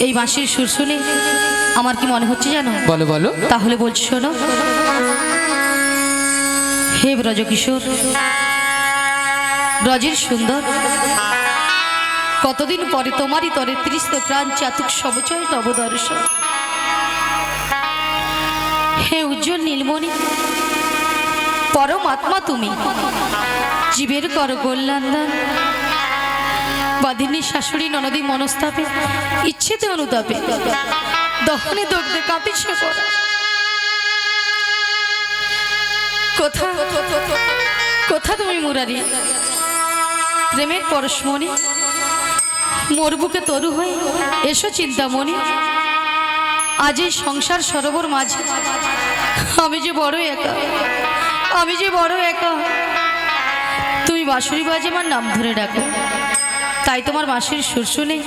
এই বাঁশির সুর শুনে আমার কি মনে হচ্ছে জানো? বলো বলো। তাহলে বলছি শোনো। হে ব্রজকিশোর, ব্রজের সুন্দর, কতদিন পরে তোমারই তরে তৃষ্ণ প্রাণ চাতুক সমচয় নবদর্শন। হে উজ্জ্বল নীলমণি, পরমাত্মা তুমি, জীবের কর কল্যাণদান। বাদিনী শাশুড়ি ননদী মনস্তাপে, ইচ্ছেতে অনুতাপে, দহনে দগ্ধে কাঁপিছে পড়া। কোথা কোথা তুমি মুরারি, প্রেমের পরশমণি, মোর বুকে তরু হয়ে এসো চিন্তামণি। আজ এই সংসার সরোবর মাঝে আমি যে বড় একা, আমি যে বড় একা। তুমি বাঁশুরি বাজে আমার নাম ধরে ডাকো, তাই তোমার বাঁশির সুর শুনে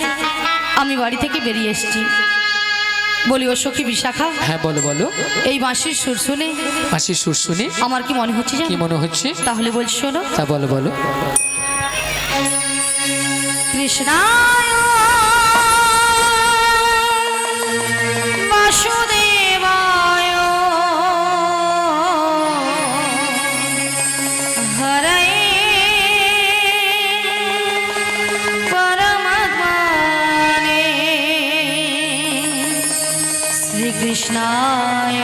আমি বাড়ি থেকে বেরিয়ে এসেছি। বলি ও সখী বিশাখা। হ্যাঁ বলো বলো। এই বাঁশির সুর শুনে, বাঁশির সুর শুনে আমার কি মনে হচ্ছে জানো? কি মনে হচ্ছে? তাহলে বলছি শোনো। তা বলো বলো। কৃষ্ণায় বাসুদেবায় হরয়ে পরমাত্মনে শ্রীকৃষ্ণায়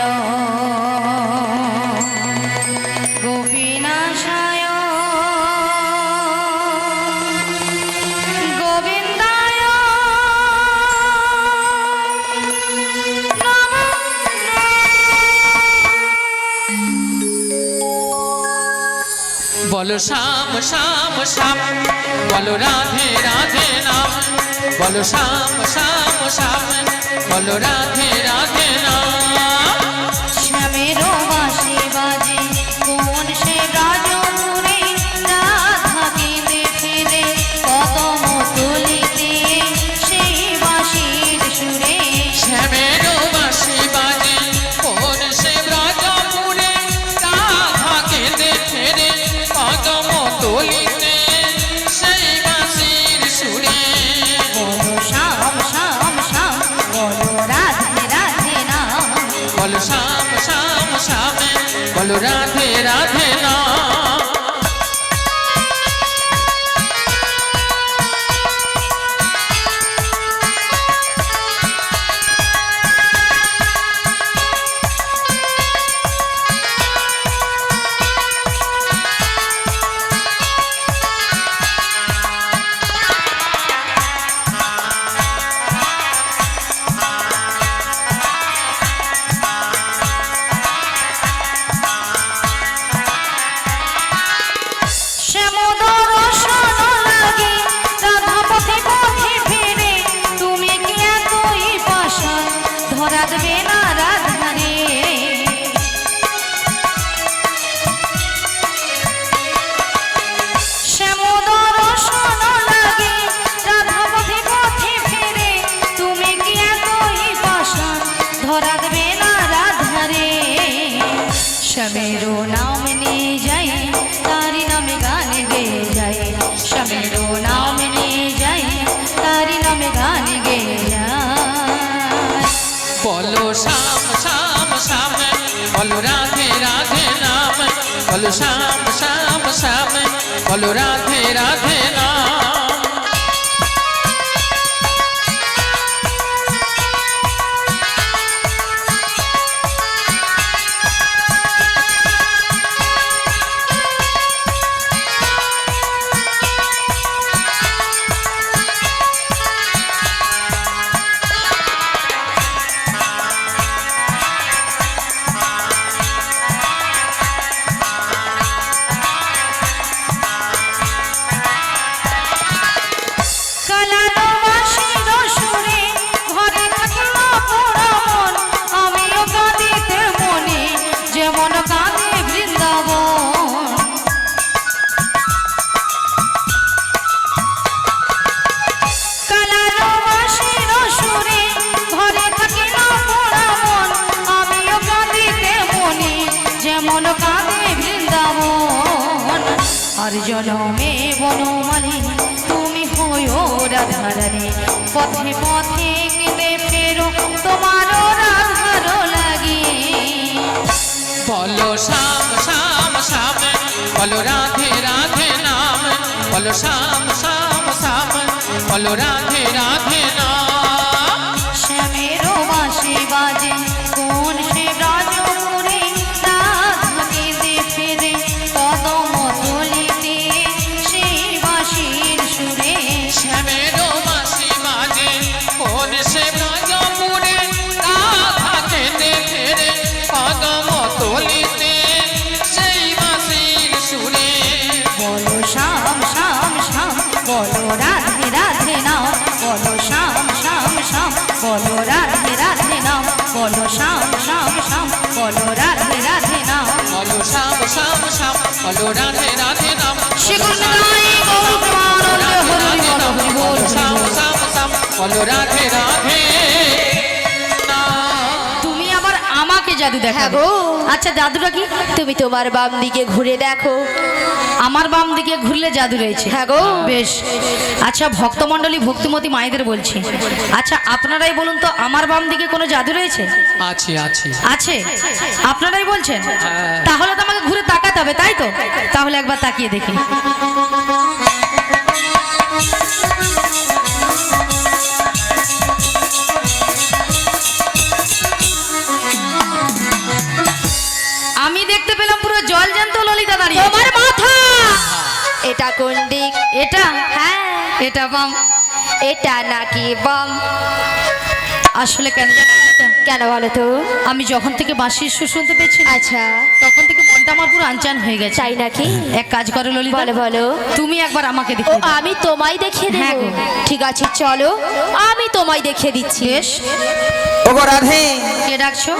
গোপীনাশায় গোবিন্দায় নমঃ। বলো শ্যাম শ্যাম শ্যাম, বলো রাধে রাধে নাম। বলো শ্যাম শ্যাম শ্যাম, বলো রাধে রাধে নাম। শ্যামেরও বাঁশি বাজে কোন সে ব্রজপুরে, রাধা কেঁদে ফেলে কদম তুলিতে সেই বাঁশির সুরে। শ্যামেরও বাঁশি বাজে কোন সে ব্রজপুরে, রাধা কেঁদে ফেরে কদম তুলিতে সেই বাঁশির সুরে। বলো শ্যাম শ্যাম শ্যাম, বলো রাধে রাধে নাম। বলো শ্যাম শ্যাম শ্যাম, বলো রাধে রাধে নাম। শ্যামোদর শোন লাগে রাধা পথে পথে ফেরে, তুমি কি এতই পাষাণ ধরা দেবে না রাধারে। শ্যামোদর শোন লাগে রাধা পথে পথে ফেরে, তুমি কি এতই পাষাণ ধরা দেবে না রাধারে। শ্যামেরও নাম নিয়ে যাই, তারি নামে গান গেয়ে যাই। শ্যামেরও নাম নিয়ে যাই, তারি নামে গান গেয়ে যাই। বলো শ্যাম শ্যাম শ্যাম, বলো রাধে রাধে নাম। বলো শ্যাম শ্যাম শ্যাম, বলো রাধে রাধে নাম। কালানো বাঁশির সুরে ঘরে থাকলো পোড়া মন, আমিও কাঁদিতে মনে যেমন কাঁদে বৃন্দাবন। কালানো বাঁশির সুরে ঘরে থাকিলো পোড়া মন, আমিও কাঁদিতে মনে যেমন কাঁদে বৃন্দাবন। আর জনমে বনমালী তুমি হয়ো রাধারানী, পথে পথে কেঁদে বলো রাধে রাধে নাম শ্যামেরও বাঁশি বাজে কোন সে ব্রজপুরে রাধাকে দেখে রে কদম তলিতে সেই বাঁশির সুরে শ্যামেরও বাঁশি বাজে কোন সে ব্রজপুরে রাধাকে দেখে রে কদম তলিতে সেই বাঁশির সুরে বলো শ্যাম শ্যাম শ্যাম বলো রাধে রাধে নাম বলো শ্যাম শ্যাম শ্যাম বলো রাধে রাধে নাম বলো শ্যাম শ্যাম শ্যাম বলো রাধে রাধে নাম বলো শ্যাম শ্যাম শ্যাম বলো রাধে রাধে নাম শ্যাম শ্যাম শ্যাম বলো রাধে রাধে নাম তুমি আবার আমাকে জাদু দেখাবো গো। আচ্ছা জাদুটা কি তুমি তোমার বাম দিকে ঘুরে দেখো। আমার বাম দিকে ঘুরলে জাদু রয়েছে হ্যাঁ গো। বেশ আচ্ছা ভক্তমণ্ডলী ভক্তিমতী মায়েদের বলছি আচ্ছা আপনারাই বলুন তো আমার বাম দিকে কোনো জাদু রয়েছে আছে আছে আছে আপনারাই বলছেন হ্যাঁ। তাহলে তো আমাকে ঘুরে তাকাতে হবে তাই তো তাহলে একবার তাকিয়ে দেখি আমি দেখতে পেলাম পুরো জল জ্যান্ত ললিতা দাঁড়িয়ে তোমার মাথা এটা কোন দিক? এটা হ্যাঁ এটা বাম এটা নাকি বাম? আসলে কেন জানেন এটা? কেন বলো তো? আমি যখন থেকে বাঁশির সুর শুনতে পেয়েছি না, আচ্ছা তখন থেকে মনটা আমার পুরো আনচান হয়ে গেছে চাই নাকি? এক কাজ করো ললিতা বলো বলো। তুমি একবার আমাকে ও দেখে দাও। আমি তোমায় দেখিয়ে হ্যাঁ দেবো। গো। ঠিক আছে চলো আমি তোমায় দেখিয়ে দিচ্ছি। বেশ ওগো রাধে কে ডাকছো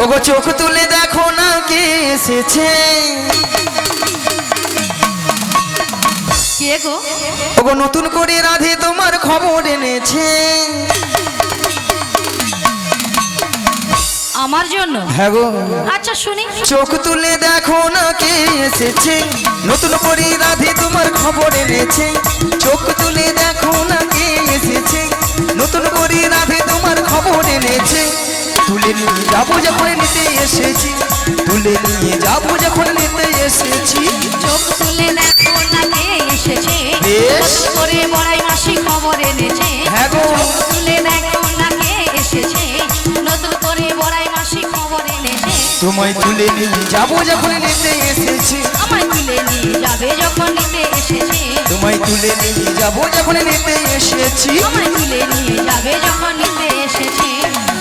ওগো চোখ তুলে দেখো না কে এসেছে কে গো ওগো নতুন করে রাধে তোমার খবর এনেছে আমার জন্য হ্যাঁ গো আচ্ছা শুনি চোখ তুলে দেখো না কে এসেছে নতুন করে রাধে তোমার খবর এনেছে চোখ তুলে দেখো না কে এসেছে নতুন করে রাধে তোমার খবর এনেছে তুলে নিয়ে যাবো যখন নিতে এসেছি তুলে নিয়ে যাবো যখন নিতে এসেছি চোখ তুলে দেখো না কে এসেছে বেশ। নতুন করে বড়াই মাসি খবর এনেছে হ্যাঁ গো। চোখ তুলে দেখো না কে এসেছে নতুন করে বড়াই মাসি খবর এনেছে তোমায় তুলে নিয়ে যাবো যখন নিতে এসেছি আমায় তুলে নিয়ে যাবে যখন নিতে এসেছে তোমায় তুলে নিয়ে যাবো যখন নিতে এসেছি আমায় তুলে নিয়ে যাবে যখন নিতে এসেছে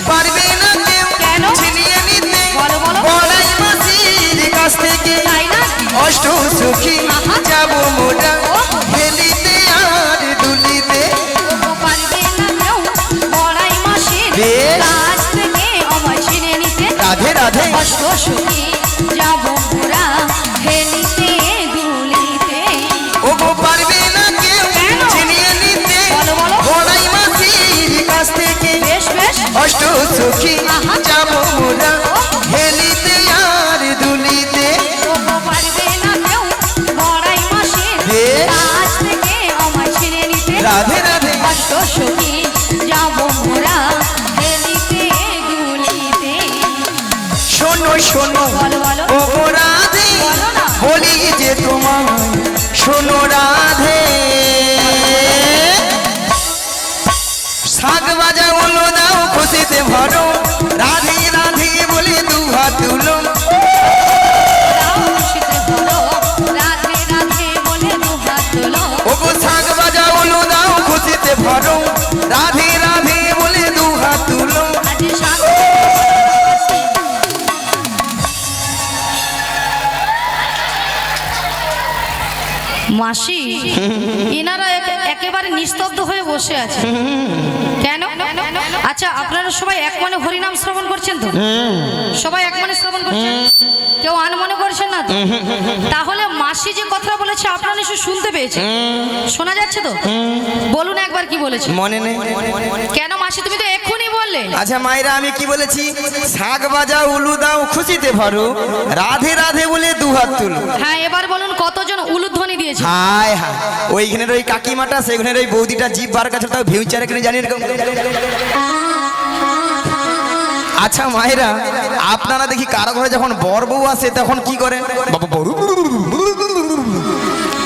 পারবে না কেউ কেন? ছিনিয়ে নিতে বলো, বলো। বলাই মাসির কাছ থেকে তাই না অষ্ট সখী আহা। যাবো মোটা ও। হেলিতে আর দুলিতে ও পারবে না কেউ বড়াই মাসির বেশ। কাছ থেকে আমায় ছিনে নিতে রাধে রাধে কষ্ট সুখী যাব পুরা হেলিতে দুলিতে ওগো পারবে না কেউ কেন? ছিনিয়ে নিতে বলো, বলো। বলাই মাসির কাছ থেকে বেশ বেশ অষ্ট সখী আহা। যাবো মোটা হেলিতে আর দুলিতে ও পারবে না কেউ বড়াই মাসির বেশ। কাছ থেকে আমায় ছিনে নিতে রাধে রাধে কষ্ট সুখী যাব পুরা হেলিতে দুলিতে শোনো শোনো বলো, বলো। ওগো রাধে বলো না। বলি যে তোমায় শোনো রাধে শাক বাজা উলো দাও খুশিতে ভরো রাধে রাধে বলে দু হাত তুলো খুশিতে ভরো রাধে রাধে বলে দুহাত তোলো ওগো শাক বাজা উলো দাও খুশিতে ভরো রাধে রাধে বলে দু হাত তুলো আজ শান্ত মাসি এনারা একেবারে নিস্তব্ধ হয়ে বসে আছে কেন আচ্ছা আপনারা সবাই এক মনে হরিনাম শ্রবণ করছেন তো সবাই এক মনে শ্রবণ করছেন কেউ আনমনে করছেন না তো তাহলে মাসি যে কথা বলেছে আপনারা নিশ্চয়ই শুনতে পেয়েছেন শোনা যাচ্ছে তো বলুন একবার কি বলেছে মনে নেই কেন মাসি তুমি তো এক্ষুনি বললে আচ্ছা মায়েরা আমি কি বলেছি শাক বাজা উলু দাও খুশিতে ভরো রাধে রাধে বলে দু হাত তুলো হ্যাঁ এবার বলুন কতজন উলুধ্বনি দিয়েছে হায় হায় ওইখানের ওই কাকিমাটা সেখানের ওই বৌদিটা জিভ বার কাছে তাও ভিউচারে কিনে জানি এরকম আচ্ছা মায়েরা আপনারা দেখি কারো ঘরে যখন বর বউ আসে তখন কি করেন বাবা বড়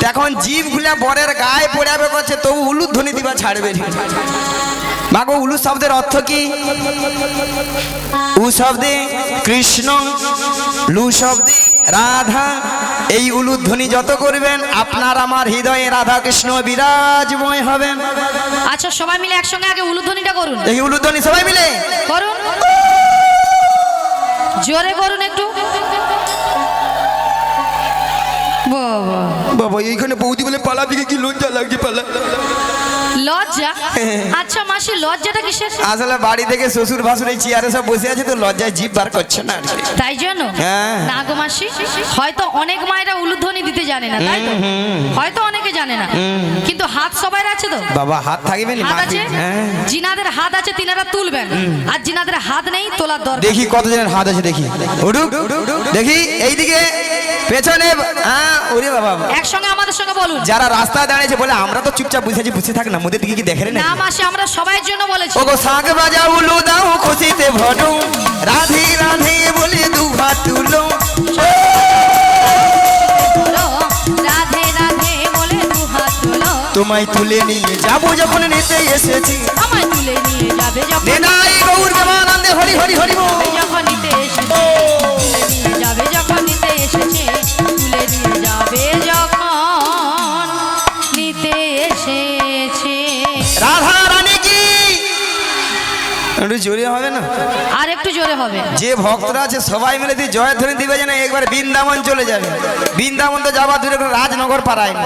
তা এখন জীব গুলা বরের গায়ে পড়াবে করছে তবু উলু ধ্বনি দিবা ছাড়বে না। মাগো উলু শব্দের অর্থ কি? উ শব্দে কৃষ্ণ, লু শব্দে রাধা। এই উলুধ্বনি যত করবেন আপনার আমার হৃদয়ে রাধা কৃষ্ণ বিরাজময় হবেন। আচ্ছা সবাই মিলে একসঙ্গে আগে উলুধ্বনিটা করুন। এই উলুধ্বনি সবাই মিলে করুন, জোরে করুন একটু। বাবা বাবা এইখানে বৌদি বলে পালা দিকে কি লজ্জা লাগছে পালা। লজ্জা? আচ্ছা মাসি লজ্জাটা কিসের? আসলে বাড়ি থেকে শ্বশুর ভাসুর এই চেয়ারে সব বসে আছে তো লজ্জায় জিভ বার করছে না। তাই জন্য? হ্যাঁ। না গো মাসি, হয়তো অনেক মায়েরা উলুধ্বনি দিতে জানে না, তাই তো? হয়তো অনেকে জানে না, কিন্তু হাত সবার আছে তো? বাবা হাত থাকবে না হাত আছে, জিনাদের হাত আছে তিনারা তুলবেন, আর জিনাদের হাত নেই তোলার দরকার। দেখি কতজনের হাত আছে দেখি। উঠুক দেখি এইদিকে পেছনে। ওরে বাবা একসঙ্গে আমাদের সঙ্গে বলুন। যারা রাস্তায় দাঁড়িয়েছে বলে আমরা তো চুপচাপ বুঝেছি, বুঝে থাক না, মোদের দিকে কি দেখে না মাসি, আমরা সবাইয়ের জন্য বলেছি। ওগো শাক বাজা উলু দাও খুশিতে ভরো, রাধে রাধে বলে দু হাত তুলো। রাধে রাধে বলে দু হাত তোলো। তোমায় তুলে নিয়ে যাবো যখন নিতে এসেছি, আমায় তুলে নিয়ে যাবে যখন, নেনাই গৌর দেবানন্দে হরি হরি হরি বল। যখন নিতে এসেছে, তুলে নিয়ে যাবে যখন নিতে এসেছে, তুলে নিয়ে যাবে যখন নিতে এসেছে। রাধা রানী কি একটু জোরে হবে না? আর একটু জোরে হবে। যে ভক্তরা আছে সবাই মিলে দিয়ে জয়ধ্বনি দিবে যেন একবার বৃন্দাবন চলে যাবে। বৃন্দাবন তো যাওয়া দূরে, রাজনগর পাড়ায় না।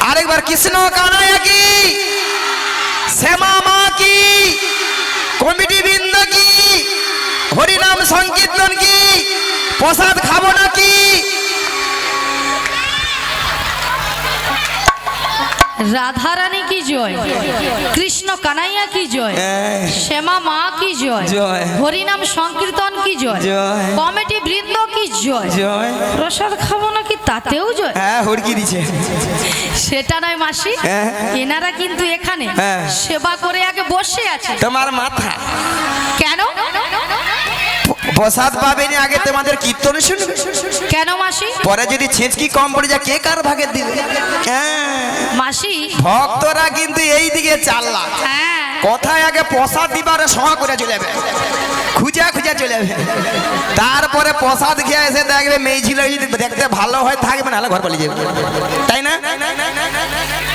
আরেকবার কৃষ্ণ কানাইয়া কি, শ্যামা মা কি, কমিটি বৃন্দ কি, হরিনাম সংকীর্তন কি, প্রসাদ খাবো নাকি? রাধা রানী কি জয়, কৃষ্ণ কানাইয়া কি জয়, শ্যামা মা কি জয়, জয়। হরিনাম সংকীর্তন কি জয়, জয়। কমিটি বৃন্দ কি জয়, জয়। প্রসাদ খাবো নাকি তাতেও জয়। হ্যাঁ হুড়কি দিছে। সেটা নয় মাসি, হ্যাঁ। এনারা কিন্তু এখানে হ্যাঁ। সেবা করে আগে বসে আছে। তোমার মাথা কেন? প্রসাদ পাবেনি, আগে তোমাদের কীর্তন শুনবে। কেন মাসি? পরে যদি ছেঁচকি কম পড়ে যায় কে কার ভাগে দিবে? হ্যাঁ। মাসি ভক্তরা কিন্তু এই দিকে চাললা, হ্যাঁ, কথায় আগে প্রসাদ দিবার সময় করে চলে যাবে, খুঁজা খুঁজা চলে যাবে। তারপরে প্রসাদ খেয়ে এসে দেখবে মেয়ে ছিল যদি দেখতে ভালো হয় থাকবে, নাহলে ঘর পালিয়ে যাবে, তাই না?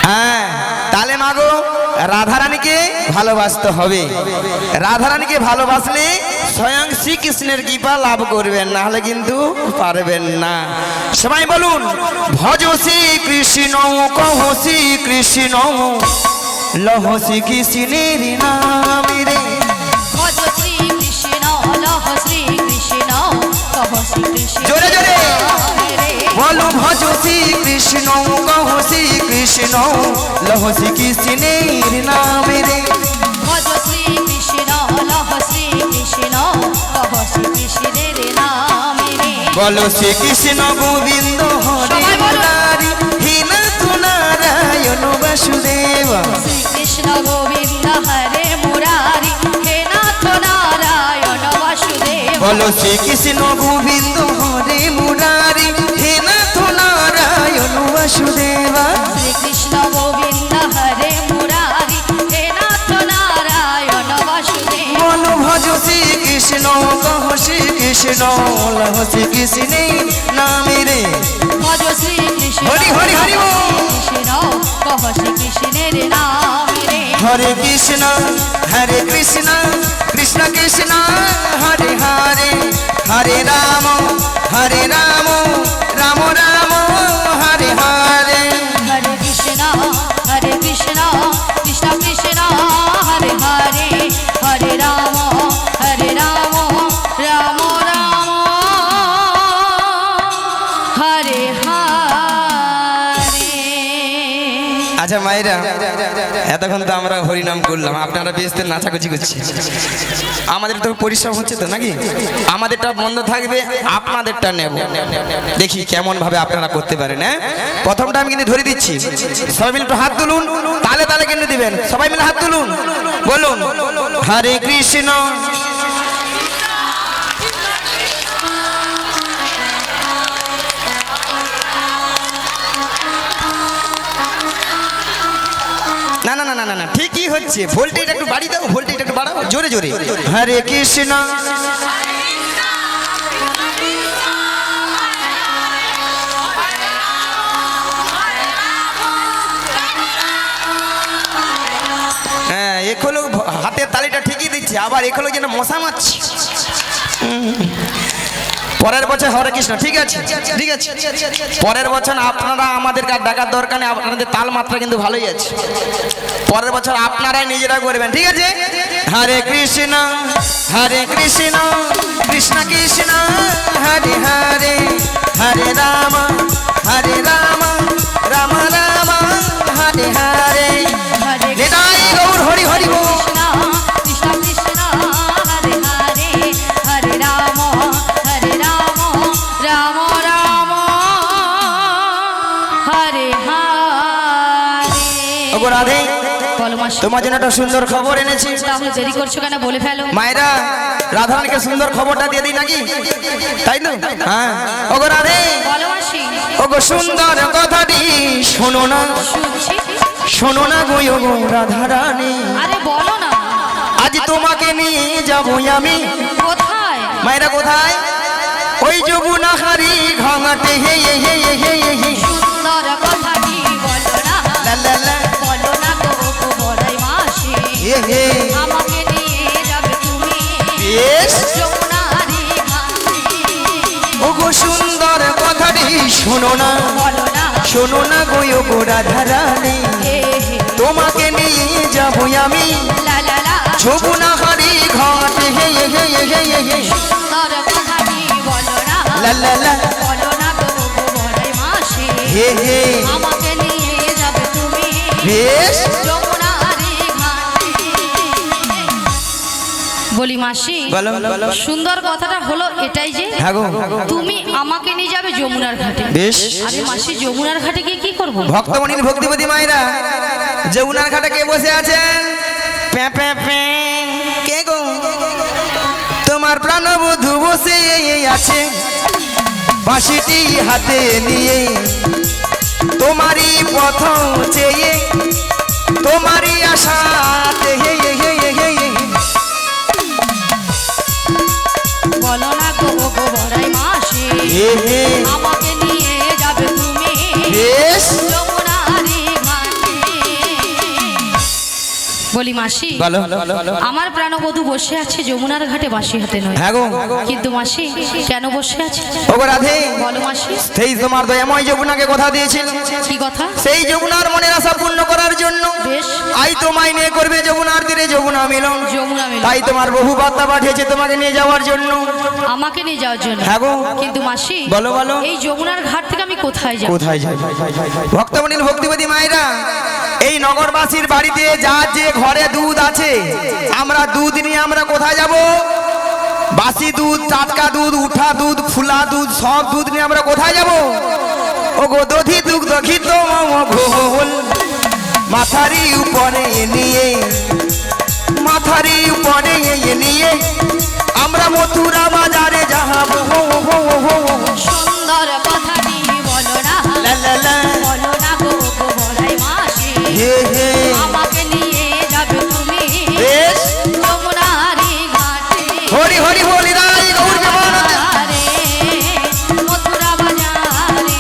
হ্যাঁ। তাহলে মাগো রাধারানীকে ভালোবাসতে হবে। রাধারানীকে ভালোবাসলে স্বয়ং শ্রীকৃষ্ণের কৃপা লাভ করবেন, না হলে কিন্তু পারবেন না। সবাই বলুন ভজ শ্রী কৃষ্ণ কহ শ্রী কৃষ্ণ লহ শ্রী কৃষ্ণের নাম রে। ভজ শ্রী কৃষ্ণ লহ শ্রী কৃষ্ণ কহ শ্রী কৃষ্ণ। জোরে জোরে রে। বলো ভজ শ্রী কৃষ্ণ কহ শ্রী কৃষ্ণ লহ শ্রী কৃষ্ণের নাম রে। ভজ শ্রী কৃষ্ণ লহ শ্রী কৃষ্ণ কহ শ্রী কৃষ্ণের নাম রে। বলো শ্রী কৃষ্ণ গোবিন্দ হরে সবাই বলো। মুরারি হীনাথ নারায়ণ বাসুদেব। শ্রীকৃষ্ণ গোবিন্দ হরে মুরারি হে নাথ নারায়ণ বাসুদেব। বলো শ্রী কৃষ্ণ গোবিন্দ হরে মুরারি হীনাথ নারায়ণ বাসুদেব। শ্রীকৃষ্ণ গোবিন্দ হরে মুরারি হে নাথ নারায়ণ বাসুদেব। বলো ভজ শ্রী কৃষ্ণ কহ শ্রী কৃষ্ণ লহ শ্রী কৃষ্ণের নাম রে। ভজ শ্রী কৃষ্ণ হরি হরি হরি বল। কৃষ্ণ কহ শ্রী কৃষ্ণের নাম রে। হরে কৃষ্ণ হরে কৃষ্ণ কৃষ্ণ কৃষ্ণ হরে হরে, হরে রাম রাম রাম হরে হরে। হরে কৃষ্ণ কৃষ্ণ কৃষ্ণ হরে হরে, হরে রাম রাম রাম হরে হরে। আচ্ছা মায়েরা, এতক্ষণ তো আমরা হরিনাম করলাম, আপনারা বেশ তো নাচাকুচি করছে। আমাদের তো পরিশ্রম হচ্ছে তো নাকি? আমাদেরটা বন্ধ থাকবে, আপনাদেরটা নেব, দেখি কেমন ভাবে আপনারা করতে পারেন। হ্যাঁ, প্রথমটা আমি কিন্তু ধরে দিচ্ছি, সবাই মিলে একটু হাত তুলুন, তালে তালে কিন্তু দিবেন, সবাই মিলে হাত তুলুন, বলুন হরে কৃষ্ণ না না ঠিকই হচ্ছে, ভোল্টেজ একটু বাড়ি দাও, ভোল্টেজ একটু বাড়াও, জোরে জোরে। হরে কৃষ্ণ হ্যাঁ, এখলো হাতের তালিটা ঠিকই দিচ্ছে, আবার এখলো যেন মশা মারছে। পরের বছর হরে কৃষ্ণ, ঠিক আছে ঠিক আছে। পরের বছর আপনারা আমাদেরকে আর ডাকার দরকার নেই, আপনাদের তাল মাত্রা কিন্তু ভালোই আছে। পরের বছর আপনারাই নিজেরা করবেন, ঠিক আছে। হরে কৃষ্ণ কৃষ্ণ কৃষ্ণ হরে হরে, হরে রাম রাম রাম হরে হরে। নিতাই গৌর হরি হরি বল। কৃষ্ণ কৃষ্ণ হরে হরে, হরে রাম রাম রাম হরে হরে। ওগো রাধে, বলো মাসি, তোমার জন্য একটা সুন্দর খবর এনেছি। তাহলে দেরি করছো কেন, বলে ফেলো। মায়েরা রাধারানীকে সুন্দর খবরটা দিয়ে দিই নাকি, তাই তো? হ্যাঁ ওগো রাধে, বলো মাসি। ওগো সুন্দর কথাটি শোনো না, শুনছি। শোনো না গো ওগো রাধারানী, আরে বলো না। আজ তোমাকে নিয়ে যাবো আমি। কোথায়? মায়েরা কোথায়? ওই যমুনা হারি ঘাটে, হে হে হে হে হে। সুন্দর কথাটি বলো না, লা লা লা, বলো না গো বড়াই মাসি। হে হে। আমাকে নিয়ে যাবে তুমি বেশ যমুনারি ঘাটে। ওগো সুন্দর কথাটি শোনো না, বলো না। শোনো না গো ওগো রাধারানী, হে হে তোমাকে নিয়ে যাবো আমি লা লা লা। যমুনা হারি ঘাট, হে হে হে হে হে। সুন্দর কথাটি বলো না, লা লা লা, বলো না গো বড়াই মাসি। হে হে। আমাকে নিয়ে যাবে তুমি বেশ যমুনারি ঘাটে। বলি মাসি, বলো বলো। সুন্দর কথাটা হলো এটাই যে হ্যাঁ গো, তুমি আমাকে নিয়ে যাবে যমুনার ঘাটে। বেশ। আরে মাসি, যমুনার ঘাটে গিয়ে কি করব? ভক্তমণির ভক্তিপতি মায়েরা যমুনার ঘাটে কে বসে আছেন? প্যাঁ প্যাঁ প্যাঁ। কে গো? তোমার প্রাণবধূ বসে আছে বাঁশিটি হাতে নিয়ে, তোমারই পথ চেয়ে, তোমারই আশাতে, হে হে হে হে হে। বলো না গো বড়াই মাসি, হে হে। আমাকে নিয়ে যাবে তুমি বেশ যমুনারি ঘাটে। বলি মাসি, বলো। আমার প্রাণবধূ বসে আছে যমুনার ঘাটে, বাঁশি হাতে নয়। হ্যাঁ গো, কিন্তু মাসি কেন বসে আছে? ওগো রাধে, বলো মাসি। সেই তোমার দয়াময় যমুনাকে কথা দিয়েছিল, কি কথা? সেই যমুনার মনের আশা পূর্ণ করার জন্য বেশ। আই তোমায় নিয়ে করবে যমুনার তীরে যমুনা মিলন। যমুনা মিলন। তাই তোমার বহু বার্তা পাঠিয়েছে তোমাকে নিয়ে যাওয়ার জন্য। আমাকে নিয়ে যাওয়ার জন্য? হ্যাঁ গো। কিন্তু মাসি, বলো বলো। এই যমুনার ঘাট থেকে আমি কোথায় যাব? কোথায় যাই? ভক্তমণির ভক্তিপতি মায়েরা, এই নগরবাসীর বাড়িতে যার যে ঘরে দুধ আছে, আমরা দুধ নিয়ে আমরা কোথায় যাব? বাসি দুধ, টাটকা দুধ, উঠা দুধ, ফুলা দুধ, সব দুধ নিয়ে আমরা কোথায় যাব? ও গো দধি দুগ্ধ ঘিত ঘোল, মাথারি উপরে নিয়ে, মাথারি উপরে নিয়ে আমরা মথুরা বাজারে যাবো। সুন্দর কথাটি বলো না, লা লা লা, বলো না গো বড়াই মাসি। হে হে। আমাকে নিয়ে যাবে তুমি বেশ যমুনারি ঘাটে। হরি হরি হরি রাই গৌর জগন্নাথ। বাজারে, মথুরা বাজারে,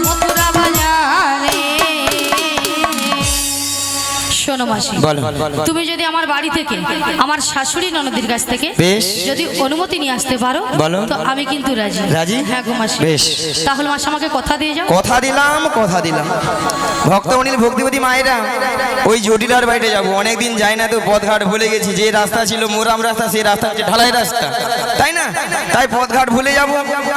মথুরা বাজারে। শোনো মাসি, বলো। তুমি যদি আমার বাড়ি থেকে, আমার শাশুড়ি ননদের কাছ থেকে বেশ। যদি অনুমতি নিয়ে আসতে পারো, বলো। তো আমি কিন্তু রাজি। রাজি? হ্যাঁ গো মাসি। বেশ। তাহলে মাসি আমাকে কথা দিয়ে যাও। কথা দিলাম, কথা দিলাম। ভক্তমণির ভক্তিপতি মায়েরা, ওই জটিলার বাড়িতে যাবো। অনেকদিন যাই না তো, পথঘাট ভুলে গেছি। যে রাস্তা ছিল মোরাম রাস্তা, সেই রাস্তা হচ্ছে ঢালাই রাস্তা, তাই না? তাই পথঘাট ভুলে যাব,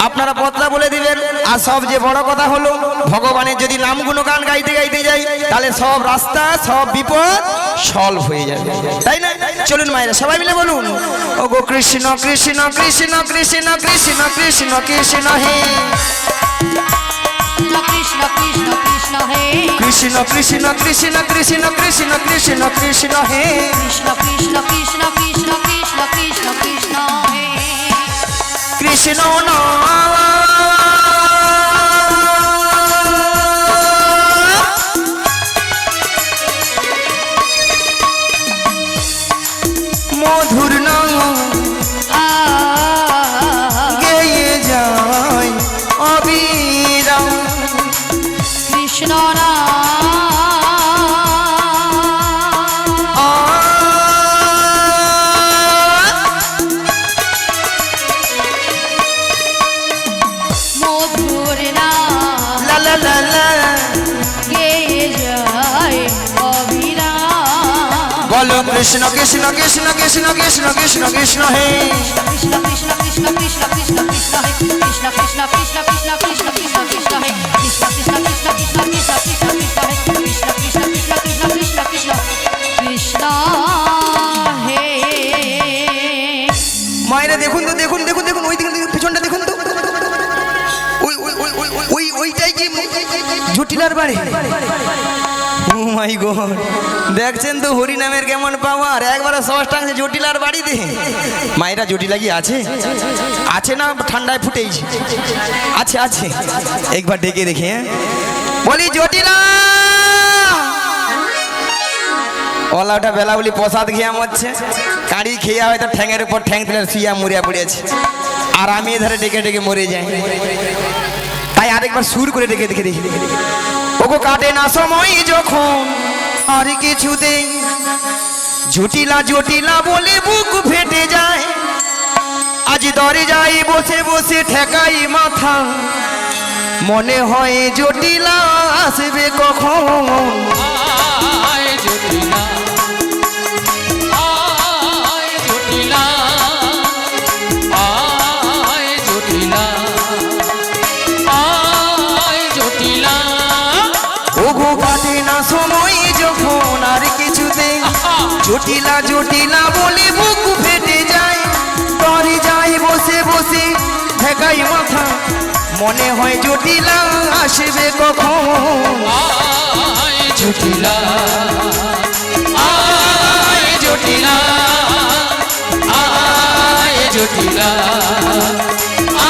আপনারা পথটা বলে দিবেন। আর সবচেয়ে বড় কথা হলো, ভগবানের যদি নাম গুণগান গাইতে গাইতে যাই, তাহলে সব রাস্তা, সব বিপদ সলভ হয়ে যাবে, তাই না? চলুন মায়েরা সবাই মিলে বলুন, ও গো কৃষ্ণ কৃষ্ণ কৃষ্ণ কৃষ্ণ কৃষ্ণ কৃষ্ণ কৃষ্ণ হে, কৃষ্ণ কৃষ্ণ কৃষ্ণ হে, কৃষ্ণ কৃষ্ণ কৃষ্ণ কৃষ্ণ কৃষ্ণ কৃষ্ণ কৃষ্ণ হে, কৃষ্ণ কৃষ্ণ কৃষ্ণ কৃষ্ণ কৃষ্ণ কৃষ্ণ কৃষ্ণ হে, কৃষ্ণ নাম মধুর নাম গেয়ে যায় অবিরাম। কৃষ্ণ না মধুর না লা লা লা লা গেয়ে যায় অবিরাম। বলো কৃষ্ণ কৃষ্ণ কৃষ্ণ কৃষ্ণ কৃষ্ণ কৃষ্ণ কৃষ্ণ হে কৃষ্ণ কৃষ্ণ কৃষ্ণ কৃষ্ণ কৃষ্ণ কৃষ্ণ হে কৃষ্ণ কৃষ্ণ কৃষ্ণ কৃষ্ণ কৃষ্ণ কৃষ্ণ কৃষ্ণ হে কৃষ্ণ কৃষ্ণ কৃষ্ণ কৃষ্ণ কৃষ্ণ কৃষ্ণ কৃষ্ণ হে কৃষ্ণ কৃষ্ণ কৃষ্ণ কৃষ্ণ কৃষ্ণ কৃষ্ণ কৃষ্ণ হে। মায়েরা দেখুন তো, দেখুন দেখুন দেখুন, ওই দেখুন পিছনটা দেখুন তো, ওই ওই ওই ওই ওই ওইটাই কি জটিলার বাড়ি? ও মাই গড, দেখছেন তো হরি নামের কেমন পাওয়ার, একবার সহজ টাংছে জটিলার বাড়িতে। মায়েরা জটিলা কি আছে? আছে না ঠান্ডায় ফুটেইছে? আছে আছে, একবার ডেকে দেখে বলি জটিলা। ওলাটা বেলা বলি প্রসাদ খেয়া মরছে, কাঁড়ি খেয়া হয়তো ঠ্যাঙের উপর ঠ্যাং তুলে শুইয়া মরিয়া পড়েছে, আর আমি এধারে ডেকে ডেকে মরে যাই। তাই আরেকবার সুর করে ডেকে দেখে দেখি, ওগো কাটে না সময় যখন আর কিছুতে, জটিলা জটিলা বলে বুক ফেটে যায়, আজ দরজায় বসে বসে ঠেকাই মাথা, মনে হয় জটিলা আসবে কখন। আয় জটিলা, আয় জটিলা, আয় জটিলা, আয় জটিলা। ওগো কাটে না সময় যখন আর কিছুতে, জটিলা জটিলা বলে বুক ফেটে যায়, দরজায় বসে বসে ঠেকাই মাথা, মনে হয় জটিলা আসবে কখন। আয় জটিলা, আয় জটিলা, আয় জটিলা,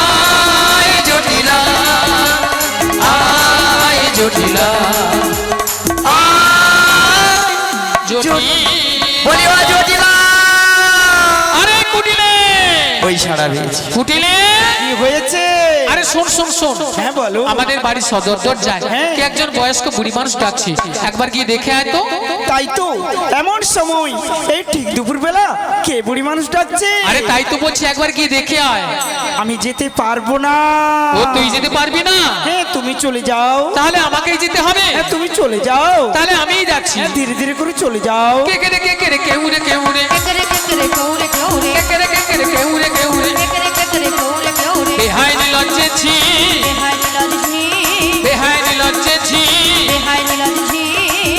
আয় জটিলা, আয় জটিলা, বলি ও জটিলা। আরে কুটিলে, ওই সারা পেয়েছি। কুটিলে কি হয়েছে? আরে শোন শোন শোন, হ্যাঁ বলো। আমাদের বাড়ির সদর দরজায় হ্যাঁ। কে একজন বয়স্ক বুড়ি মানুষ ডাকছে, একবার গিয়ে দেখে আয় তো। তাই তো, এমন সময় এই ঠিক দুপুর বেলা কে বুড়ি মানুষ ডাকছে? আরে তাই তো বলছি, একবার গিয়ে দেখে আয়। আমি যেতে পারবো না। ও তুই যেতে পারবি না? হ্যাঁ তুমি চলে যাও। তাহলে আমাকেই যেতে হবে। হ্যাঁ তুমি চলে যাও। তাহলে আমিই যাচ্ছি। হ্যাঁ ধীরে ধীরে করে চলে যাও। কে কে রে কে কে রে কেউ রে কেউ রে কেকরে কেকরে কৌরে কৌরে কে কে রে কে কে রে কেউ রে কেউ রে কেকরে কেকরে কৌরে কৌরে বেহাই নিলজ্জেছি, বেহাই নীলজি বেহাই নিলজ্জেছি, বেহাই নীলজি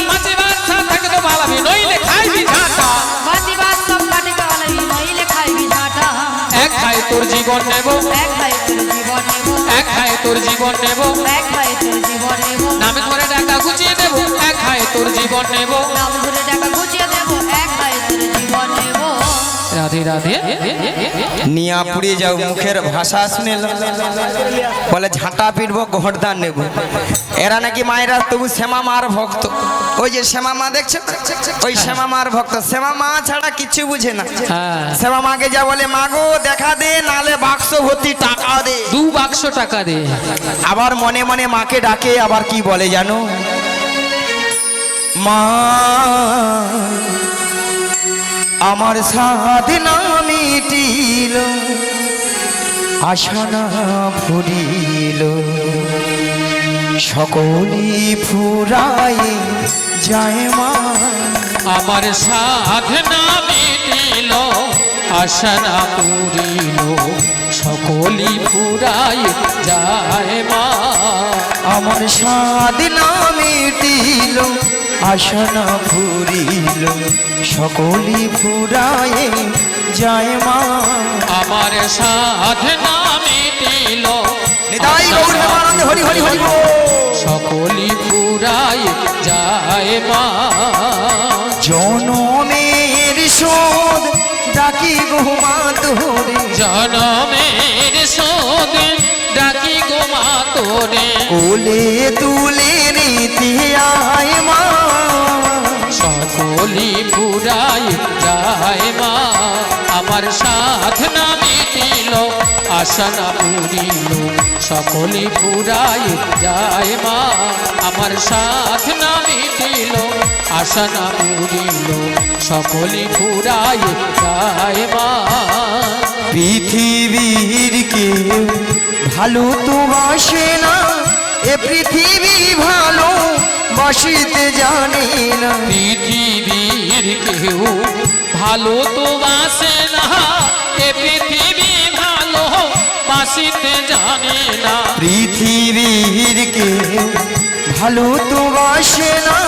মাঝে বাচ্চা থাকে তো পালাবি, নইলে খাইবি ঝাঁটা। বাতি বাত সব কাটে কালাবি নইলে খাইবি ঝাঁটা। এক খাই তোর জীবন নেব, এক খাই তোর জীবন নেব, এক খাই তোর জীবন নেব, এক খাই তোর জীবন নেব, নামে ধরে টাকা গুছিয়ে দেব, এক খাই তোর জীবন নেব। নাম ধরে টাকা গুছিয়ে দেব, এক খাই তোর জীবন নেব। রাধে রাধে। নিয়া পুড়িয়ে যাও, মুখের ভাষা শুনে বলে ঝাঁটা পিটবো ঘরদান নেব। এরা নাকি মায়েরা তবু শ্যামা মার ভক্ত। ওই যে শ্যামা মা দেখছো, ওই শ্যামা মার ভক্ত। শ্যামা মা ছাড়া কিচ্ছু বুঝে না। হ্যাঁ, শ্যামা মাকে যা বলে, মাগো দেখা দে, নালে বাক্স ভর্তি টাকা দে। 2 বাক্স টাকা দে। আবার মনে মনে মাকে ডাকে, আবার কি বলে জানো, মা আমার সাধনা মিটিল, আশা না ফুরিল, সকলি ফুরাই যায় মা। আমার সাধনা মিটিল, আশা না পুরিল, সকলি ফুরাই যায় মা। আমার সাধনা মিটিল, আশা না ফুরিল, সকলি ফুরাই যায় মা। আমার সাধনা মিটিল, নিতাই গৌর প্রেমানন্দে হরি হরি হরি বল। সকলি ফুরাই যায় মা। জনমের শোধ ডাকি গোমা তোরে, জনমের শোধ ডাকি গোমা তোরে, কোলে তুলে নিতে আয় মা। সকলি পুরাই যায় মা আমার সাধনা মিটিল আশা না পুরিল সকলি পুরাই যায় মা আমার সাধনা মিটিল আশা না পুরিল সকলি পুরাই যায় মা পৃথিবীর কেউ ভালো তো বাসে না, এ পৃথিবী ভালো বাসিতে জানে না। পৃথিবীর কেউ ভালো তো বাসে না এ পৃথিবী ভালো বাসিতে জানে না পৃথিবীর কেউ ভালো তো বাসে না,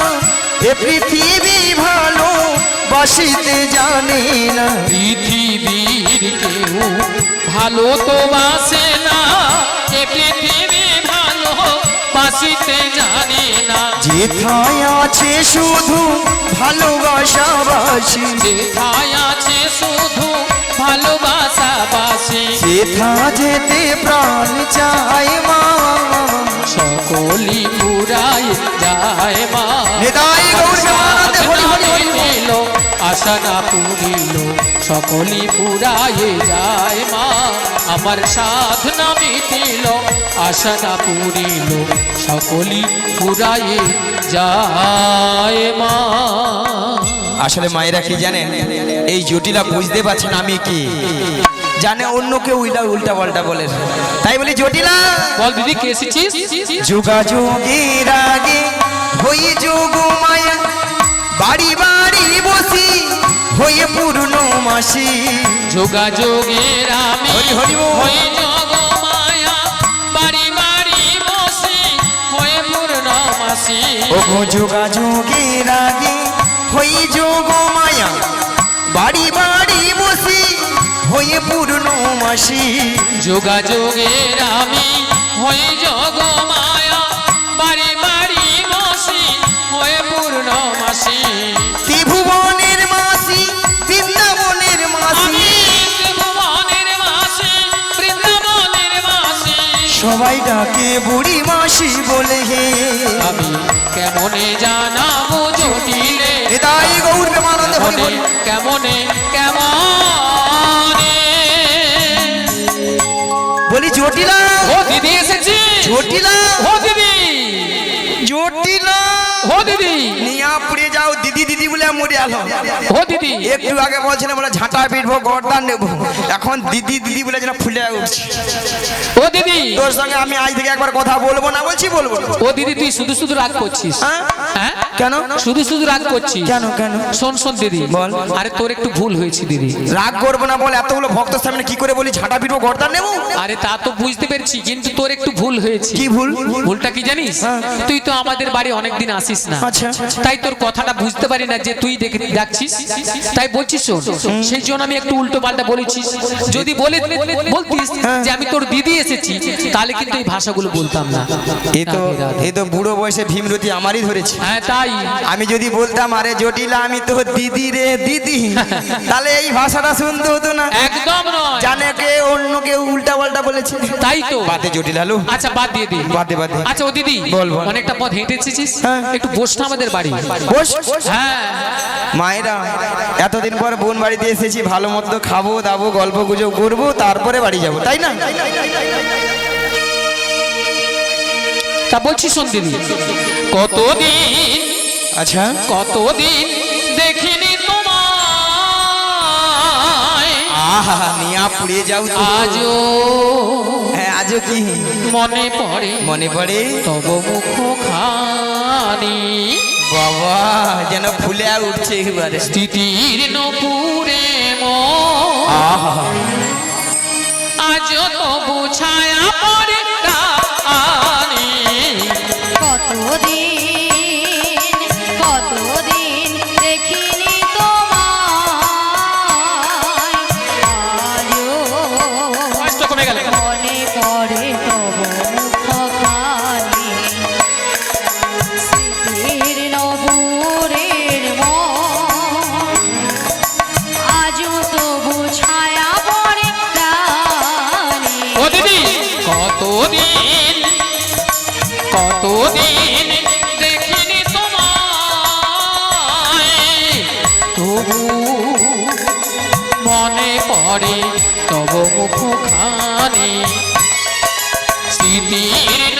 এ পৃথিবী ভালো বাসিতে জানে না। পৃথিবীর কেউ ভালো তো বাসে না এ পৃথিবী ভালো বাসিতে জানে না যেথায় আছে শুধু ভালোবাসাবাসী, যেথায় আছে শুধু ভালোবাসাবাসী সেথা যেতে প্রাণ চায় মা। সকলি পুরাই যায় মা নিতাই গৌর প্রেমানন্দে হরি হরি হরি বল। মিটিল আশা না পুরিল সকলি পুরাই যায় মা আমার সাধনা মিটিল আশা না পুরিল সকলি পুরাই যায় মা আসলে মায়েরা কি জানেন, এই জটিলা বুঝতে পারছেন আমি কি জানে, অন্য কেউ উল্টা পাল্টা বলে, তাই বলি জটিলা বল দিদি কে এসেছিস যোগাযোগের আগে হয়ে যোগ মায়া, বাড়ি বাড়ি বসি হয়ে পূর্ণ মাসি। যোগাযোগের আমি হরি হরি বল। হয়ে যোগ মায়া বাড়ি বাড়ি বসি হয়ে পূর্ণমাসি ওগো যোগাযোগের আগে হয়ে যোগ মায়া, বাড়ি বাড়ি বসি হয়ে পূর্ণ মাসি। যোগাযোগের আমি হয়ে যোগ মায়া বাড়ি বাড়ি বসি হয়ে পূর্ণমাসি ত্রিভুবনের মাসি বৃন্দাবনের মাসি, আমি ত্রিভুবনের মাসি বৃন্দাবনের মাসি সবাই ডাকে বুড়ি মাসি বলে হে। আমি কেমনে জানাবো জটিলে হৃদয় গৌর প্রেমানন্দে হরি হরি। কেমনে কেমনে বলি জটিলা ও দিদি এসেছি জটিলা ও দিদি জটিলা ও দিদি নিয়া পুড়ে যাও দিদি দিদি বলে মরে আলো। ও দিদি একটু আগে বলছিলাম বলে ঝাঁটা পিটবো গর্দান নেবো, এখন দিদি দিদি বলে যেন ফুলে উঠছে। ও দিদি তোর সঙ্গে আমি আজ থেকে একবার কথা বলবো না বলছি বলবো না। ও দিদি তুই শুধু শুধু রাগ করছিস হ্যাঁ? হ্যাঁ কেন শুধু শুধু রাগ করছিস কেন কেন শোন শোন দিদি বল। আরে তোর একটু ভুল হয়েছে দিদি রাগ করবো না বল, এতগুলো ভক্তের সামনে কি করে বলি ঝাঁটা পিটবো গর্দান নেবো? আরে তা তো বুঝতে পেরেছি কিন্তু তোর একটু ভুল হয়েছে কি ভুল? ভুলটা কি জানিস তুই তো আমাদের বাড়ি অনেকদিন আসিস না আচ্ছা। তাই তোর কথাটা বুঝতে পারি না যে তুই ডাকছিস তাই বলছিস শোন সেই জন্য আমি একটু উল্টো পাল্টা বলেছিস যদি বলতিস যে আমি তোর দিদি এসেছি তাহলে কিন্তু এই ভাষাগুলো বলতাম না এই তো বুড়ো বয়সে ভীমরতি আমারই ধরেছে। হ্যাঁ তাই আমি যদি বলতাম আরে জটিলা আমি তো দিদি রে দিদি, তাহলে এই ভাষাটা শুনতে হতো না। একদম নয় জানে কে অন্য কেউ উল্টা পাল্টা বলেছে, তাই তো বাদে জটিলা লো। আচ্ছা বাদ দিয়ে দিই বাদ দে, বাদ দে। আচ্ছা ও দিদি বল, বল। অনেকটা পথ হেঁটে এসেছিস হ্যাঁ। একটু বস না আমাদের বাড়ি বস। হ্যাঁ মায়েরা এতদিন পর বোন বাড়িতে এসেছি, ভালো মতো খাবো দাবো গল্প গুজব করবো তারপরে বাড়ি যাবো, তাই না? তা বলছি শোন দিদি কতদিন আচ্ছা কতদিন দেখিনি তোমায় আহা নিয়া পুড়ে যাও তো। আজও হ্যাঁ আজও কি মনে পড়ে মনে পড়ে তব মুখ খানি বাবা, যেন ফুলে উঠছে এবারে। স্থিতির নপুরে আহা আজও তবু ছায়া পড়ে রানী কতদিন দেখিনি তোমায়, আজও কষ্ট কমে গেল মনে পড়ে তব মুখখানি, স্মৃতির নবুরের মন, আজও তবু ছায়া পড়ে রানী। ও দিদি কত মনে পড়ে তব মুখখানি স্মৃতির